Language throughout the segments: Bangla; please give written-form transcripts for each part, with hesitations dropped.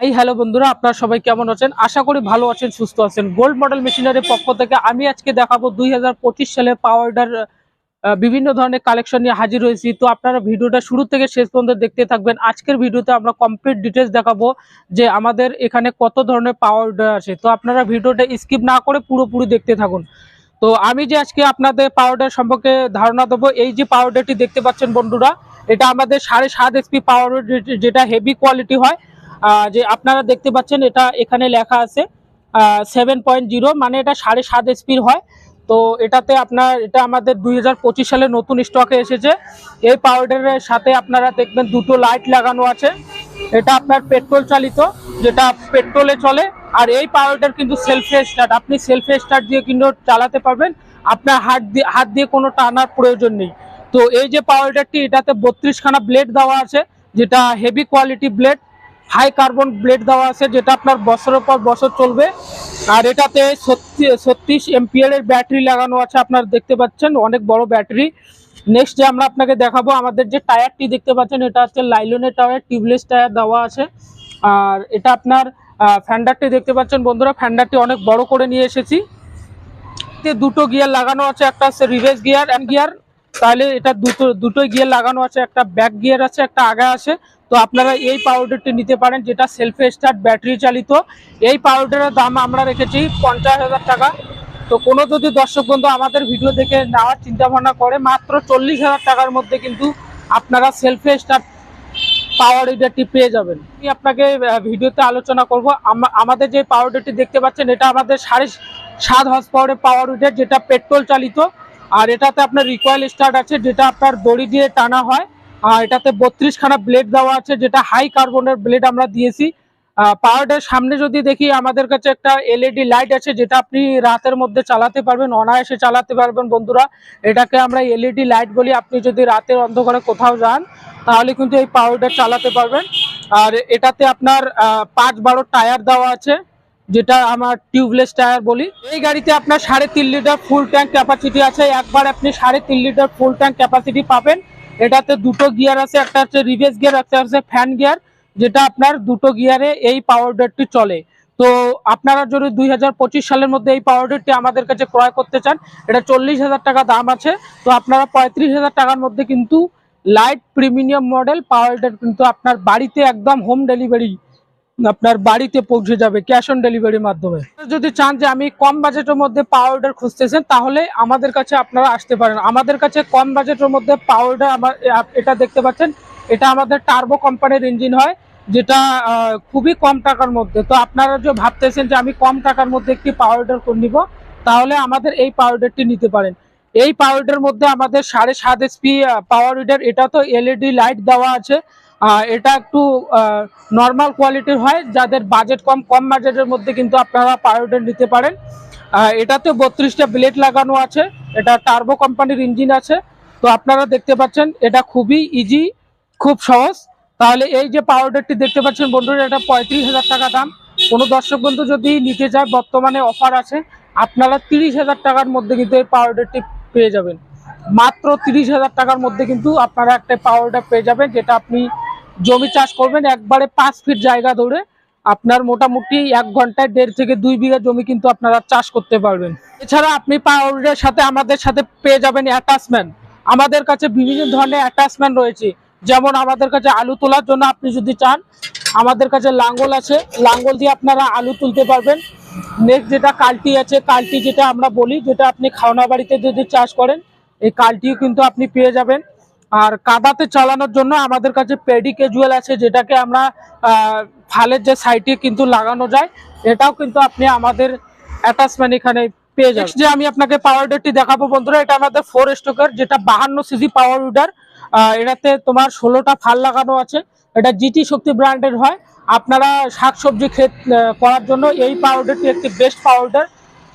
এই হ্যালো বন্ধুরা, আপনারা সবাই কেমন আছেন? আশা করি ভালো আছেন, সুস্থ আছেন। গোল্ড মডেল মেশিনারির পক্ষ থেকে আমি আজকে দেখাবো 2025 সালে পাওয়ারটার বিভিন্ন ধরনের কালেকশন নিয়ে হাজির হয়েছি। তো আপনারা ভিডিওটা শুরু থেকে শেষ পর্যন্ত দেখতে থাকবেন। আজকের ভিডিওতে আমরা কমপ্লিট ডিটেলস দেখাবো যে আমাদের এখানে কত ধরনের পাওয়ারটার আছে। তো আপনারা ভিডিওটা স্কিপ না করে পুরোপুরি দেখতে থাকুন। তো আমি যে আজকে আপনাদের পাওয়ারটার সম্পর্কে ধারণা দেবো, এই যে পাওয়ারটারটি দেখতে পাচ্ছেন বন্ধুরা, এটা আমাদের 7.5 HP পাওয়ার, যেটা হেভি কোয়ালিটি হয়। যে আপনারা দেখতে পাচ্ছেন এটা এখানে লেখা আছে 7.0, মানে এটা 7.5 SPর হয়। তো এটাতে এটা আমাদের 2025 সালে নতুন স্টকে এসেছে। এই পাউডারের সাথে আপনারা দেখবেন দুটো লাইট লাগানো আছে। এটা আপনার পেট্রোল চালিত, যেটা পেট্রোলে চলে। আর এই পাউডার কিন্তু সেলফে স্টার্ট, আপনি সেলফে স্টার্ট দিয়ে কিন্তু চালাতে পারবেন। আপনার হাত দিয়ে কোনো টানার প্রয়োজন নেই। তো এই যে পাউডারটি, এটাতে 32খানা ব্লেড দেওয়া আছে, যেটা heavy quality blade, high carbon blade দেওয়া আছে, যেটা আপনার বছরের পর বছর চলবে। আর এটাতে 36 এমপিআর এর ব্যাটারি লাগানো আছে, আপনারা দেখতে পাচ্ছেন অনেক বড় ব্যাটারি। নেক্সট যে আমরা আপনাকে দেখাবো, আমাদের যে টায়ারটি দেখতে পাচ্ছেন, এটা হচ্ছে লাইলনের টায়ার, টিউবলেস টায়ার দেওয়া আছে। আর এটা আপনার ফ্যান্ডারটি দেখতে পাচ্ছেন বন্ধুরা, ফ্যান্ডারটি অনেক বড় করে নিয়ে এসেছি। দুটো গিয়ার লাগানো আছে, একটা হচ্ছে রিভার্স গিয়ার এন্ড গিয়ার। তাহলে এটা দুটোই গিয়ার লাগানো আছে, একটা ব্যাক গিয়ার আছে, একটা আগে আছে। তো আপনারা এই পাউডারটি নিতে পারেন, যেটা সেলফে স্টার্ট ব্যাটারি চালিত। এই পাউডারের দাম আমরা রেখেছি 50,000 টাকা। তো কোনো যদি দর্শক বন্ধু আমাদের ভিডিও দেখে নেওয়ার চিন্তা ভাবনা করে, মাত্র 40,000 টাকার মধ্যে কিন্তু আপনারা সেলফে স্টার্ট পাওয়ার উইডারটি পেয়ে যাবেন। আমি আপনাকে ভিডিওতে আলোচনা করব। আমাদের যে পাওয়ারটি দেখতে পাচ্ছেন, এটা আমাদের 7.5 হর্স পাওয়ারের পাওয়ার উইডার, যেটা পেট্রোল চালিত। আর এটাতে আপনার রিকয়েল স্টার্ট আছে, যেটা আপনার দড়ি দিয়ে টানা হয়। আর এটাতে 32খানা ব্লেড দেওয়া আছে, যেটা হাই কার্বনের ব্লেড আমরা দিয়েছি। পাওয়ারটার সামনে যদি দেখি, আমাদের কাছে একটা এলইডি লাইট আছে, যেটা আপনি রাতের মধ্যে চালাতে পারবেন, অনায়াসে চালাতে পারবেন বন্ধুরা। এটাকে আমরা এলইডি লাইট বলি। আপনি যদি রাতের অন্ধকারে কোথাও যান, তাহলে কিন্তু এই পাওয়ারটা চালাতে পারবেন। আর এটাতে আপনার 5-12 টায়ার দেওয়া আছে, যেটা আমার টিউবলেস টায়ার বলি। এই গাড়িতে আপনার 3.5 লিটার ফুল ট্যাঙ্ক ক্যাপাসিটি আছে। একবার আপনি 3.5 লিটার ফুল ট্যাঙ্ক ক্যাপাসিটি পাবেন। এটাতে দুটো গিয়ার আছে, একটা হচ্ছে রিভার্স গিয়ার, একটা হচ্ছে ফ্যান গিয়ার, যেটা আপনার দুটো গিয়ারে এই পাওয়ারটি চলে। তো আপনারা যদি 2025 সালের মধ্যে এই পাওয়ারটি আমাদের কাছে ক্রয় করতে চান, এটা 40,000 টাকা দাম আছে। তো আপনারা 35,000 টাকার মধ্যে কিন্তু লাইট প্রিমিয়াম মডেল পাওয়ারটা কিন্তু আপনার বাড়িতে একদম হোম ডেলিভারি, আপনার বাড়িতে পৌঁছে যাবে ক্যাশ অন ডেলিভারির মাধ্যমে। যদি চান যে আমি কম বাজেটের মধ্যে পাওয়ারটা খুঁজতেছেন, তাহলে আমাদের কাছে আপনারা আসতে পারেন। আমাদের কাছে কম বাজেটের মধ্যে পাওয়ারটা এটা দেখতে পাচ্ছেন, এটা আমাদের টার্বো কোম্পানির ইঞ্জিন হয়, যেটা খুবই কম টাকার মধ্যে। তো আপনারা যে ভাবতেছেন যে আমি কম টাকার মধ্যে একটি পাওয়ারটা নিব, তাহলে আমাদের এই পাওয়ারটি নিতে পারেন। এই পাওয়ারটার মধ্যে আমাদের 7.5 এসপি পাওয়ার উইডার, এটা তো এলইডি লাইট দেওয়া আছে। এটা একটু নর্মাল কোয়ালিটির হয়, যাদের বাজেট কম বাজেটের মধ্যে কিন্তু আপনারা পাওয়ারটা নিতে পারেন। এটাতে 32টা ব্লেড লাগানো আছে, এটা টার্বো কোম্পানির ইঞ্জিন আছে। তো আপনারা দেখতে পাচ্ছেন এটা খুবই ইজি, খুব সহজ। তাহলে এই যে পাওয়ারটি দেখতে পাচ্ছেন বন্ধুরা, এটা 35,000 টাকা দাম। কোনো দর্শক বন্ধু যদি নিতে চায়, বর্তমানে অফার আছে, আপনারা 30,000 টাকার মধ্যে কিন্তু এই পাওয়ারটি পেয়ে যাবেন। মাত্র 30,000 টাকার মধ্যে কিন্তু আপনারা একটা পাওয়ারটা পেয়ে যাবেন, যেটা আপনি জমি চাষ করবেন একবারে 5 ফিট জায়গা ধরে। আপনার মোটামুটি 1 ঘন্টায় 1.5 থেকে 2 বিঘা জমি কিন্তু আপনারা চাষ করতে পারবেন। এছাড়া আপনি পাওয়ারের সাথে আমাদের সাথে পেয়ে যাবেন অ্যাটাচমেন্ট। আমাদের কাছে বিভিন্ন ধরনের অ্যাটাচমেন্ট রয়েছে। যেমন আমাদের কাছে আলু তোলার জন্য আপনি যদি চান, আমাদের কাছে লাঙ্গল আছে, লাঙ্গল দিয়ে আপনারা আলু তুলতে পারবেন। নেক্সট যেটা কাল্টি আছে, কাল্টি যেটা আমরা বলি, যেটা আপনি খাওনা বাড়িতে যদি চাষ করেন, এই কাল্টিও কিন্তু আপনি পেয়ে যাবেন। আর কাদাতে চালানোর জন্য আমাদের কাছে পেডি ক্যাজুয়াল আছে, যেটাকে আমরা ফালের যে সাইডে কিন্তু লাগানো যায়, এটাও কিন্তু আপনি আমাদের অ্যাটাচমেন্ট এখানে পেয়ে যাবেন। যে আমি আপনাকে পাওয়ার উইডারটি দেখাবো বন্ধুরা, এটা আমাদের 4 স্ট্রোকের, যেটা 52 সিসি পাওয়ার উইডার। এটাতে তোমার 16টা ফাল লাগানো আছে। এটা জিটি শক্তি ব্র্যান্ডের হয়। আপনারা শাকসবজি ক্ষেত করার জন্য এই পাউডারটি একটি বেস্ট পাউডার।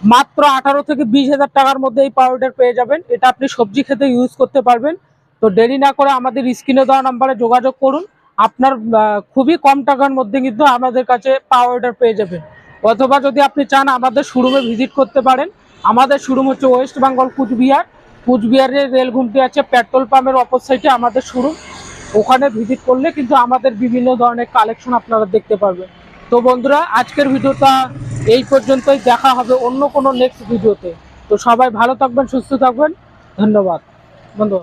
মাত্র 18 থেকে 20,000 টাকার মধ্যে এই পাউডার পেয়ে যাবেন। এটা আপনি সবজি খেতে ইউজ করতে পারবেন। তো দেরি না করে আমাদের স্ক্রিনে দেওয়া নাম্বারে যোগাযোগ করুন। আপনার খুবই কম টাকার মধ্যে কিন্তু আমাদের কাছে পাউডার পেয়ে যাবেন। অথবা যদি আপনি চান, আমাদের শোরুমে ভিজিট করতে পারেন। আমাদের শোরুম হচ্ছে ওয়েস্ট বেঙ্গল কুচবিহার। কুচবিহারের রেলঘুমটি আছে, পেট্রোল পাম্পের অপর সাইডে আমাদের শোরুম। ওখানে ভিজিট করলে কিন্তু আমাদের বিভিন্ন ধরনের কালেকশন আপনারা দেখতে পারবেন। তো বন্ধুরা আজকের ভিডিওটা এই পর্যন্তই, দেখা হবে অন্য কোনো নেক্সট ভিডিওতে। তো সবাই ভালো থাকবেন, সুস্থ থাকবেন, ধন্যবাদ বন্ধু।